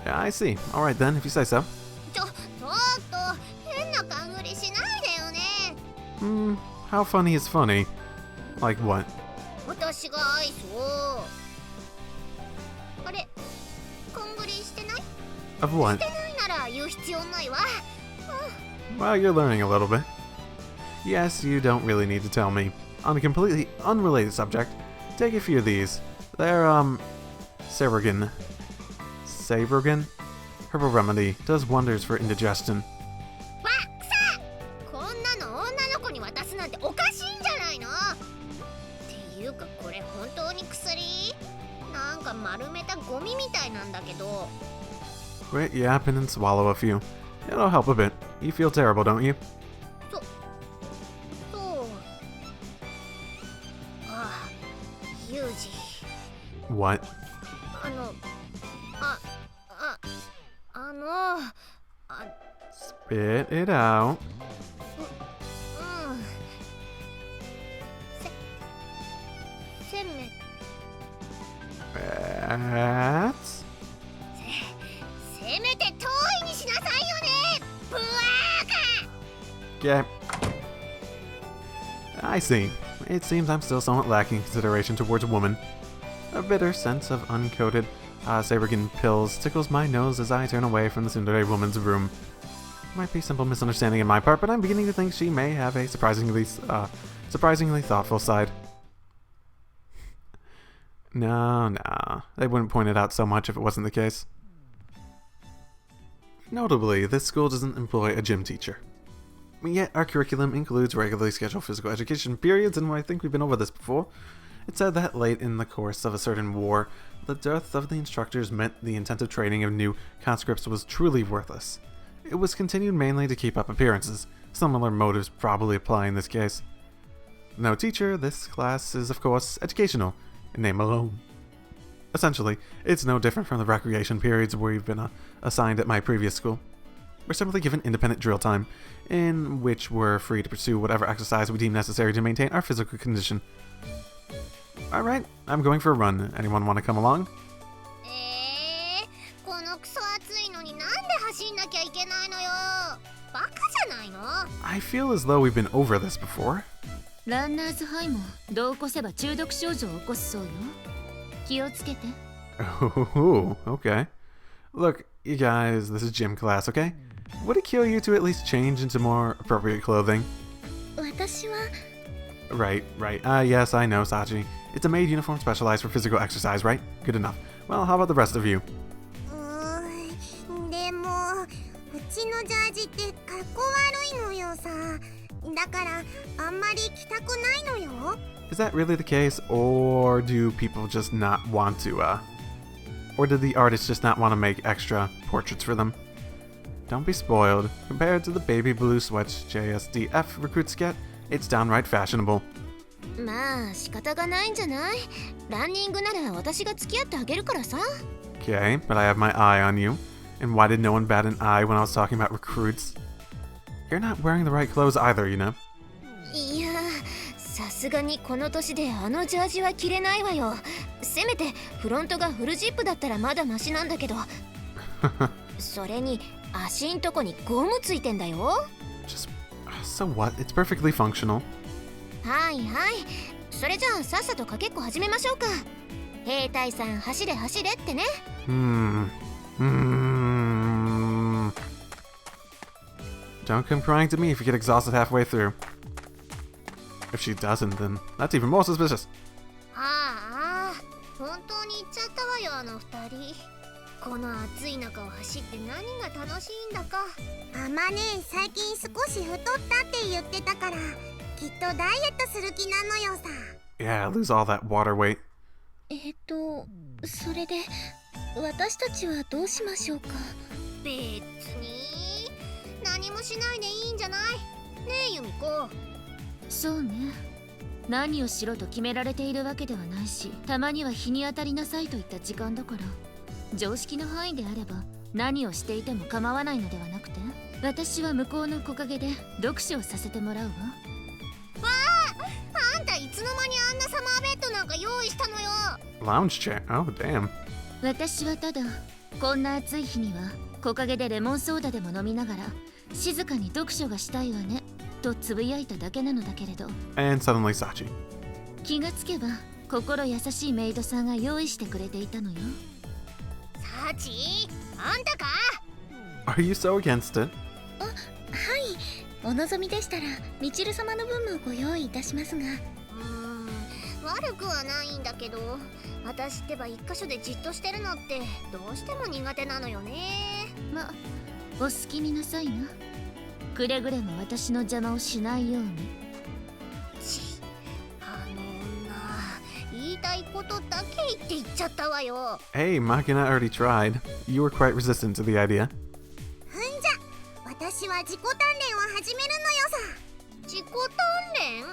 Yeah, I see. Alright then, if you say so. ちょっと変な勘繰りしないでよね。 How funny is funny? Like what? 私がアイスを。あれ、勘繰りしてない？ Of what? してないなら言う必要ないわ。 Well, you're learning a little bit. Yes, you don't really need to tell me. On a completely unrelated subject, take a few of these. They're, Sabergan. Herbal remedy. Does wonders for indigestion. わっさ、こんなの女の子に渡すなんておかしいんじゃないの？っていうかこれ本当に薬？なんか丸めたゴミみたいなんだけど。 Quit yapping and swallow a few. It'll help a bit. You feel terrible, don't you? そう。ああ、ユージ。 What? Spit it out. せめ Bats? せめて遠いにしなさいよね。ブワーカ。 Yeah. I see. It seems I'm still somewhat lacking consideration towards a woman. A bitter sense of uncoated Sabergan pills tickles my nose as I turn away from the tsundere woman's room. Might be simple misunderstanding on my part, but I'm beginning to think she may have a surprisingly thoughtful side. No, they wouldn't point it out so much if it wasn't the case. Notably, this school doesn't employ a gym teacher. Yet our curriculum includes regularly scheduled physical education periods, and I think we've been over this before. It said that late in the course of a certain war, the death of the instructors meant the intensive training of new conscripts was truly worthless. It was continued mainly to keep up appearances. Similar motives probably apply in this case. No teacher, this class is of course educational, in name alone. Essentially, it's no different from the recreation periods we've been assigned at my previous school. We're simply given independent drill time, in which we're free to pursue whatever exercise we deem necessary to maintain our physical condition. Alright, I'm going for a run. Anyone want to come along? このクソ暑いのになんで走んなきゃいけないのよ。バカじゃないの？ I feel as though we've been over this before. ランナーズハイも度を越せば中毒症状を起こすそうよ。気をつけて。 Oh, okay. Look, you guys, this is gym class, okay? Would it kill you to at least change into more appropriate clothing? 私は Right. Yes, I know, Sachi. It's a maid uniform specialized for physical exercise, right? Good enough. Well, how about the rest of you? でもだからあんまり着たくないのよ。 Is that really the case, or do people just not want to, or did the artist just not want to make extra portraits for them? Don't be spoiled. Compared to the baby blue sweats JSDF recruits get, it's downright fashionable. まあ仕方がないんじゃない？ランニングなら私が付き合ってあげるからさ。 Okay, but I have my eye on you. And why did no one bat an eye when I was talking about recruits? You're not wearing the right clothes either, you know? いや、さすがにこの年であのジャージは着れないわよ。せめてフロントがフルジップだったらまだマシなんだけど。それに足んとこにゴムついてんだよ。Just, so what? It's perfectly functional. はいはい。それじゃあさっさとかけっこ始めましょうか。兵隊さん走れ走れってね。Don't come crying to me if you get exhausted halfway through. If she doesn't, then that's even more suspicious. ああ、本当に行っちゃったわよあの二人。この暑い中を走って何が楽しいんだか。あまね、最近少し太ったって言ってたから、きっとダイエットする気なのよさ。 Yeah, lose all that water weight. それで私たちはどうしましょうか？別に何もしないでいいんじゃない？ねえユミコ。そうね。何をしろと決められているわけではないし、たまには日に当たりなさいといった時間だから、常識の範囲であれば何をしていても構わないのではなくて、私は向こうの木陰で読書をさせてもらうわ。わあ、あんたいつの間にあんなサマーベッドなんか用意したのよ。 Lounge chair? Oh, damn. 私はただこんな暑い日には木陰でレモンソーダでも飲みながら静かに読書がしたいわねとつぶやいただけなのだけれど、 And suddenly Sachi. 気がつけば心優しいメイドさんが用意してくれていたのよ。サチ、あんたか？ Are you so against it? はい、お望みでしたらみちる様の分もご用意いたしますが。悪くはないんだけど、私ってば一箇所でじっとしてるのってどうしても苦手なのよね。ま、お好きになさいな。くれぐれも私の邪魔をしないように。あの女、言いたいことだけ言って言っちゃったわよ。 Hey, Makina already tried. You were quite resistant to the idea. ふんじゃ、私は自己鍛錬を始めるのよさ。自己鍛錬っ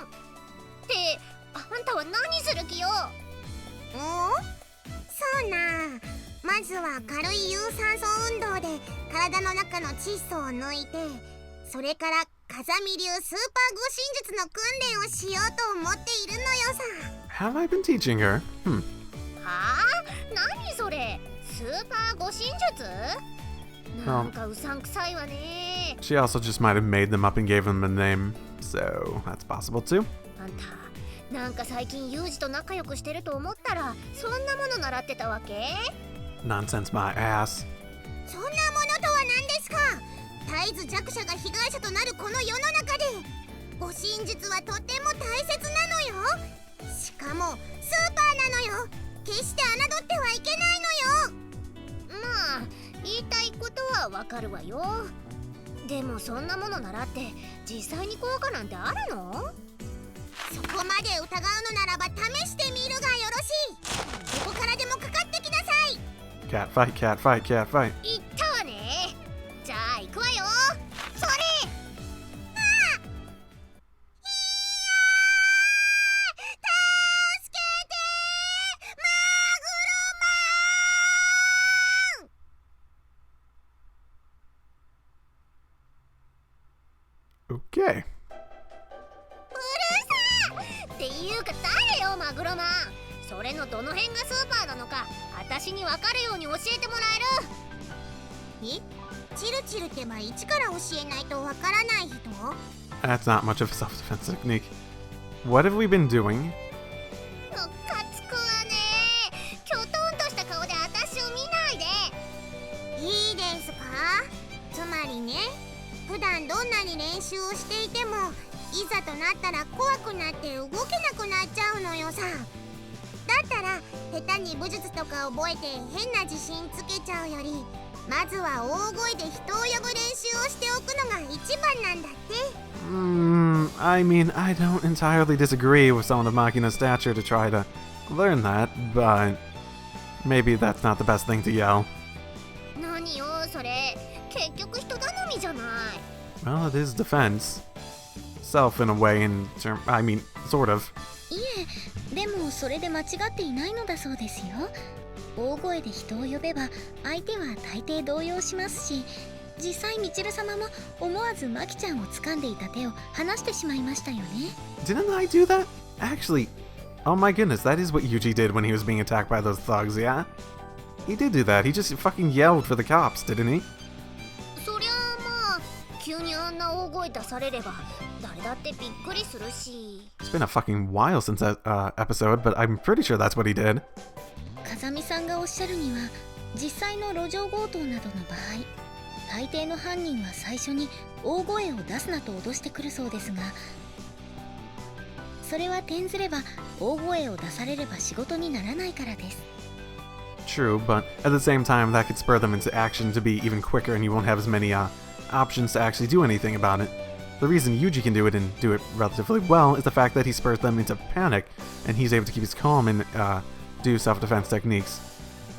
てあんたは何する気よ？そうな、まずは軽い有酸素運動で体の中の窒素を抜いて、それから風見流スーパー護身術の訓練をしようと思っているのよさ。 Have I been teaching her? はあ？何それ？スーパー護身術？なんかうさんくさいわね。 She also just might have made them up and gave them a name, so that's possible too. あんたなんか最近ユージと仲良くしてると思ったらそんなもの習ってたわけ？ Nonsense my ass. そんなものとは何ですか？絶えず弱者が被害者となるこの世の中で護身術はとても大切なのよ。しかもスーパーなのよ。決して侮ってはいけないのよ。まあ言いたいことはわかるわよ。でもそんなもの習って実際に効果なんてあるの？そこまで疑うのならば試してみるがよろしい。どこからでもかかってきなさい。 Cat fight, cat fight, cat fight. 言ったわね。じゃあ行くわよ。それ。助けて、マグロマン。 Okay. っていうか誰よマグロマン。それのどの辺がスーパーなのか私に分かるように教えてもらえる？チルチルってば一から教えないとわからない人？ That's not much of a self-defense technique. What have we been doing? ムカつくわね。きょとんとした顔で私を見ないで。いいですか？つまりね、普段どんなに練習をしていてもいざとなったら怖くなって動けなくなっちゃうのよさ。だったら下手に武術とか覚えて変な自信つけちゃうより、まずは大声で人を呼ぶ練習をしておくのが一番なんだって。I mean, I don't entirely disagree with someone of Makina's stature to try to learn that, but maybe that's not the best thing to yell. 何よそれ、結局人頼みじゃない。 Well, it is defense. Self in a way, I mean, sort of. いえ、でもそれで間違っていないのだそうですよ。大声で人を呼べば相手は大抵動揺しますし、実際みちる様も思わずマキちゃんを掴んでいた手を離してしまいましたよね。 Didn't I do that? Actually, oh my goodness, that is what Yuuji did when he was being attacked by those thugs, yeah? He did do that. He just fucking yelled for the cops, didn't he? そりゃあまあ、急にあんな大声出されれば誰だってびっくりするし。 It's been a fucking while since that episode, but I'm pretty sure that's what he did. 風見さんがおっしゃるには、実際の路上強盗などの場合、大抵の犯人は最初に大声を出すなと脅してくるそうですが、それは転ずれば大声を出されれば仕事にならないからです。 True, but at the same time, that could spur them into action to be even quicker and you won't have as many options to actually do anything about it. The reason Yuuji can do it and do it relatively well is the fact that he spurs them into panic and he's able to keep his calm and do self-defense techniques.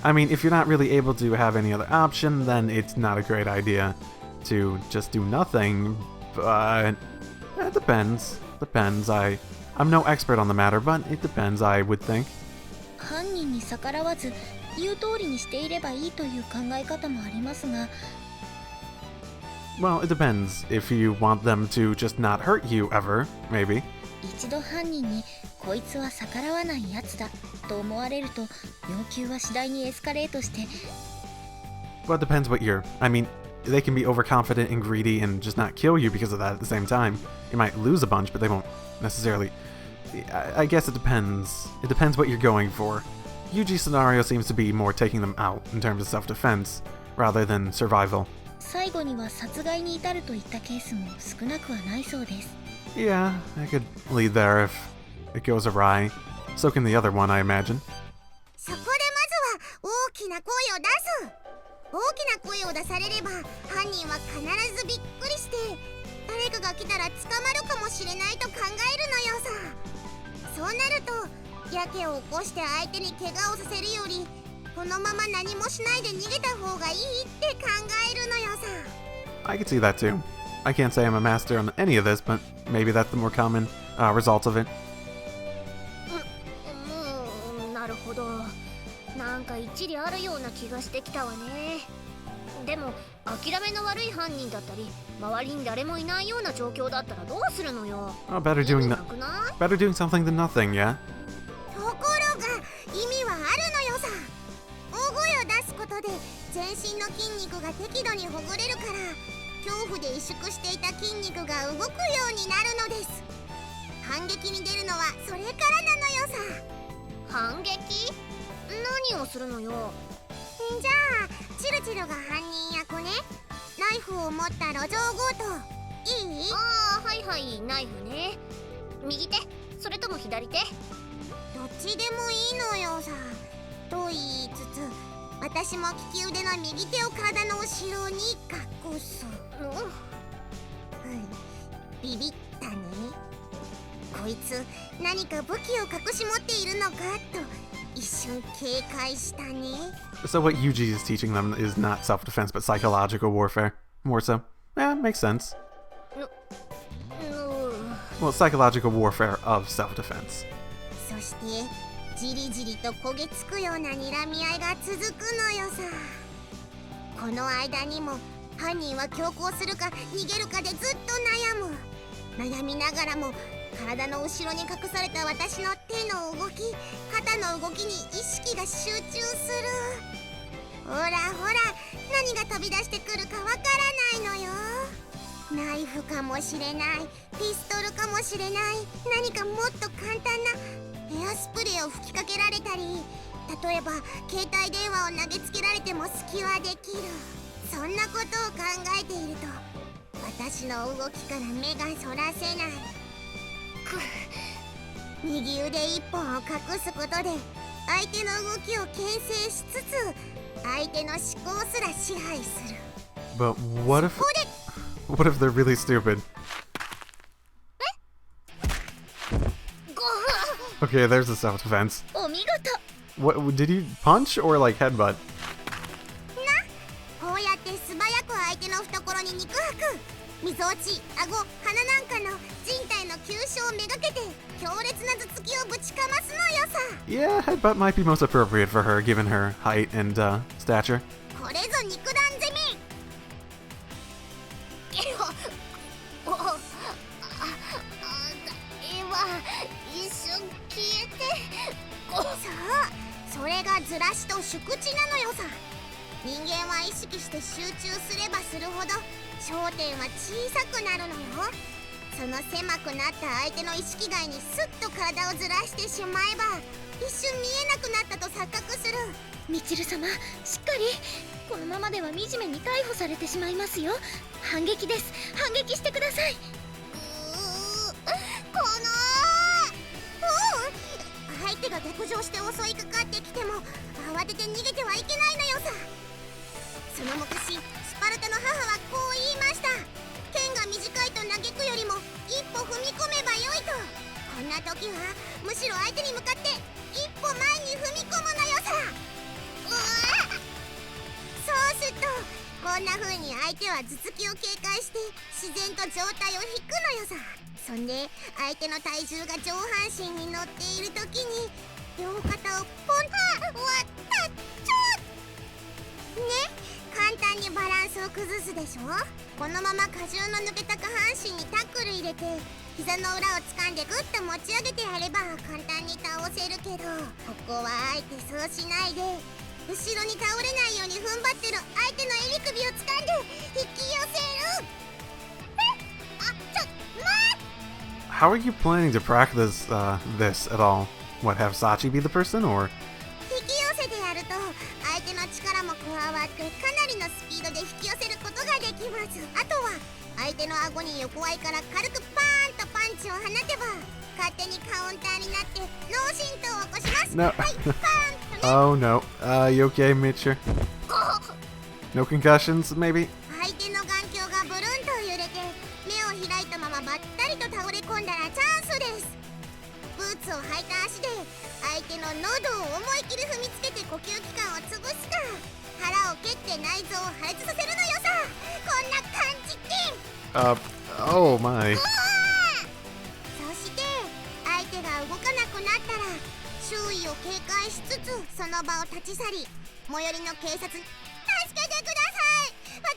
I mean, if you're not really able to have any other option, then it's not a great idea to just do nothing, but it depends. I'm no expert on the matter, but it depends, I would think. 犯人に逆らわず言う通りにしていればいいという考え方もありますが、 Well, it depends. If you want them to just not hurt you ever, maybe. 一度犯人にこいつは逆らわないやつだと思われると、要求は次第にエスカレートして。 Well, it depends what I mean, they can be overconfident and greedy and just not kill you because of that at the same time. You might lose a bunch, but they won't necessarily. I guess it depends. It depends what you're going for. Yuji's scenario seems to be more taking them out in terms of self-defense rather than survival. 最後には殺害に至るといったケースも少なくはないそうです。 Yeah, I could lead there if it goes awry. So can the other one, I imagine. そこでまずは大きな声を出す。大きな声を出されれば犯人は必ずびっくりして誰かが来たら捕まるかもしれないと考えるのよさ。そうなるとやけを起こして相手に怪我をさせるよりこのまま何もしないで逃げた方がいいって考えるのよさ。 I could see that too. I can't say I'm a master on any of this, but maybe that's the more common result of it. なるほど。なんか一理あるような気がしてきたわね。でも諦めの悪い犯人だったり周りに誰もいないような状況だったらどうするのよ。 Oh, better doing something than nothing, yeah? ところが意味はあるのよさ。大声を出すことで全身の筋肉が適度にほぐれるから恐怖で萎縮していた筋肉が動くようになるのです。反撃に出るのはそれからなのよさ。反撃？何をするのよ。じゃあチルチルが犯人役ね。ナイフを持った路上強盗いい？ああ、はいはい、ナイフね。右手それとも左手？どっちでもいいのよさ。と言いつつ私も利き腕の右手を体の後ろに隠す。ビビったね。こいつ何か武器を隠し持っているのかと一瞬警戒したね。 So what Yuji is teaching them is not self-defense, but psychological warfare. More so. Yeah, makes sense. Well, psychological warfare of self-defense. そしてじりじりと焦げつくような睨み合いが続くのよさ。この間にも犯人は強行するか逃げるかでずっと悩みながらも体の後ろに隠された私の手の動き肩の動きに意識が集中する。ほらほら何が飛び出してくるかわからないのよ。ナイフかもしれない、ピストルかもしれない、何かもっと簡単なエアスプレーを吹きかけられたり、例えば携帯電話を投げつけられても隙はできる。そんなことを考えていると私の動きから目がそらせない。右腕一本を隠すことで相手の動きを牽制しつつ相手の思考すら支配する。 But what if they're really stupid? Okay, there's a self-defense. お見事。 What did you punch or like headbutt? こうやって素早く相手の懐に肉吐く。みぞおち、顎、鼻なんかの人体の急所をめがけて強烈な頭突きをぶちかますのよさ。 Yeah, headbutt might be most appropriate for her given her height and stature. これぞ肉弾攻め。おあ今一瞬消えて。そう、それがずらしと宿地なのよさ。人間は意識して集中すればするほど焦点は小さくなるのよ。その狭くなった相手の意識外にスッと体をずらしてしまえば一瞬見えなくなったと錯覚する。みちる様、しっかり。このままでは惨めに逮捕されてしまいますよ。反撃です。反撃してください。この相手が逆上して襲いかかってきても慌てて逃げてはいけないのよさ。その昔スパルタの母はこう言いました。剣が短いと嘆くよりも一歩踏み込めばよいと。こんな時はむしろ相手に向かって一歩前に踏み込むのよさ。そうするとこんな風に相手は頭突きを警戒して自然と上体を引くのよさ。そんで相手の体重が上半身に乗っている時に両肩をポンと割ったっちょね。簡単にバランスを崩すでしょ。このまま荷重の抜けた下半身にタックル入れて膝の裏を掴んでグッと持ち上げてやれば簡単に倒せるけど、ここはあえてそうしないで後ろに倒れないように踏ん張ってる相手の襟首を掴んで引き寄せる。How are you planning to practice this at all? What, have Sachi be the person, or? 引き寄せてやると相手の力も加わってかなりのスピードで引き寄せることができます。あとは相手の顎に横合いから軽くパーンとパンチを放てば勝手にカウンターになって脳震盪を起こします。 No. はい、パーンとね。 Oh no. You okay, Mitcher? No concussions, maybe? 相手の眼鏡がブルンと揺れて目を開いたままばったりと倒れ込んだらチャンスです。ブーツを履いた足で相手の喉を思い切り踏みつけて呼吸器官を潰すか、腹を蹴って内臓を破裂させるのよさ。こんな感じで。Oh my. そして相手が動かなくなったら周囲を警戒しつつその場を立ち去り最寄りの警察に助けてください、私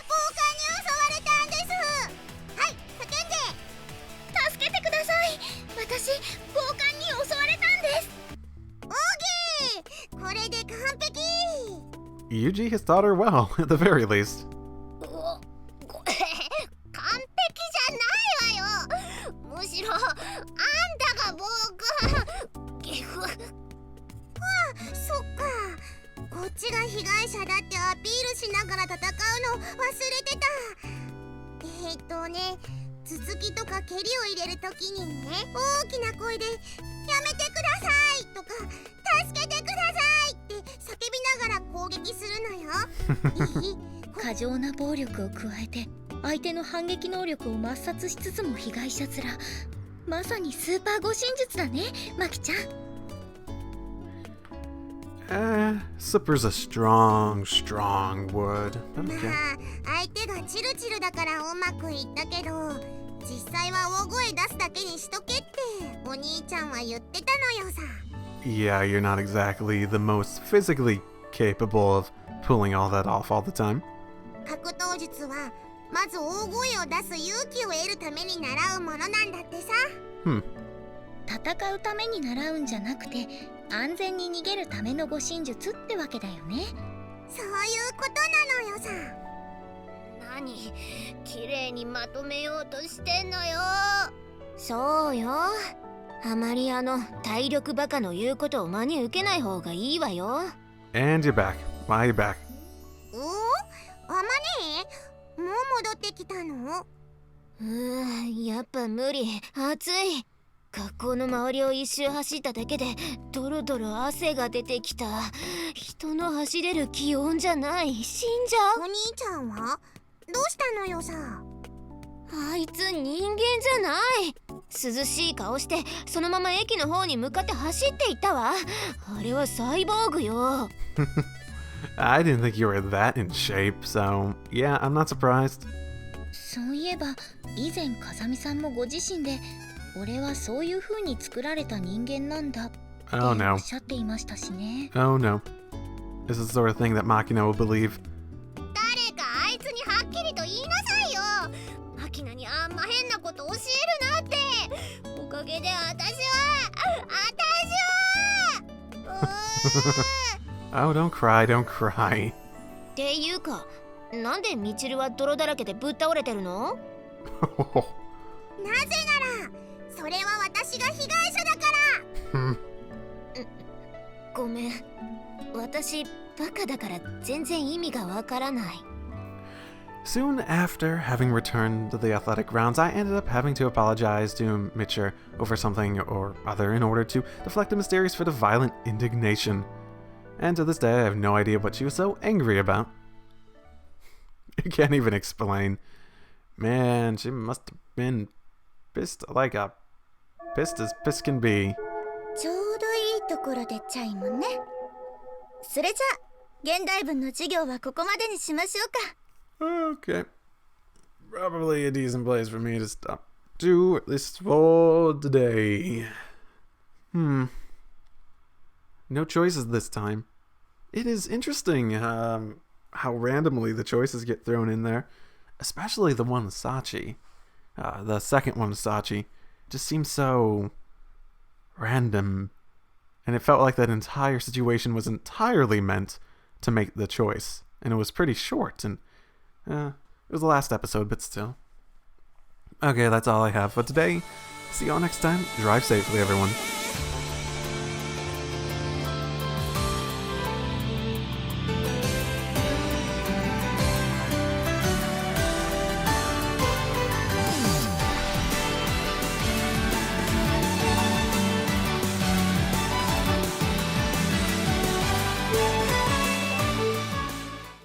暴漢に襲われたんです、はい叫んで。助けてください。私、暴漢に襲われたんです。オーケー、これで完璧。 Yuuji has taught her well, at the very least. 完璧じゃないわよ。むしろあんたが暴漢。そっか、こっちが被害者だってアピールしながら戦うの忘れてた。頭突きとか蹴りを入れるときにね、大きな声でやめてくださいとか助けてくださいって叫びながら攻撃するのよ。いい？過剰な暴力を加えて相手の反撃能力を抹殺しつつも被害者面。まさにスーパー護身術だね、マキちゃん。Slipper's a strong word. ま Okay. あ相手がチルチルだからうまくいったけど実際は大声出すだけにしとけってお兄ちゃんは言ってたのよさ。 Yeah, you're not exactly the most physically capable of pulling all that off all the time. 格闘術はまず大声を出す勇気を得るために習うものなんだってさ。戦うために習うんじゃなくて安全に逃げるための護身術ってわけだよね。そういうことなのよさ。何綺麗にまとめようとしてんのよ。そうよ、あまり体力バカの言うことを真に受けない方がいいわよ。 And you're back. Why are you back? おあまねもう戻ってきたの？やっぱ無理、暑い。学校の周りを一周走っただけでドロドロ汗が出てきた。人の走れる気温じゃない、死んじゃお兄ちゃんはどうしたのよさ。う。あいつ人間じゃない。涼しい顔してそのまま駅の方に向かって走っていったわ。あれはサイボーグよ。I didn't think you were that in shape, so yeah, I'm not surprised. そういえば以前風見さんもご自身で俺はそういう風に作られた人間なんだってお Oh っ no. しゃっていましたしね。 Oh no. This is the sort of thing that Makina will believe. 誰かあいつにはっきりと言いなさいよ。マキナにあんま変なこと教えるなって。おかげで私は Oh, don't cry, don't cry. っていうか、なんでミチルは泥だらけでぶっ倒れてるの？なぜならそれは私が被害者だから。ごめん、私バカだから全然意味がわからない。Soon after having returned to the athletic grounds, I ended up having to apologize to Mitcher over something or other in order to deflect a mysterious fit of violent indignation. And to this day, I have no idea what she was so angry about. I can't even explain. Man, she must have been pissed like a pissed as piss can be. ちょうどいいところでチャイムね。それじゃあ現代文の授業はここまでにしましょうか。Okay. Probably a decent place for me to stop to, at least for today. No choices this time. It is interesting how randomly the choices get thrown in there. Especially the one with Sachi. The second one with Sachi. Just seems so random. And it felt like that entire situation was entirely meant to make the choice. And it was pretty short, and it was the last episode, but still. Okay, that's all I have for today. See y'all next time. Drive safely, everyone.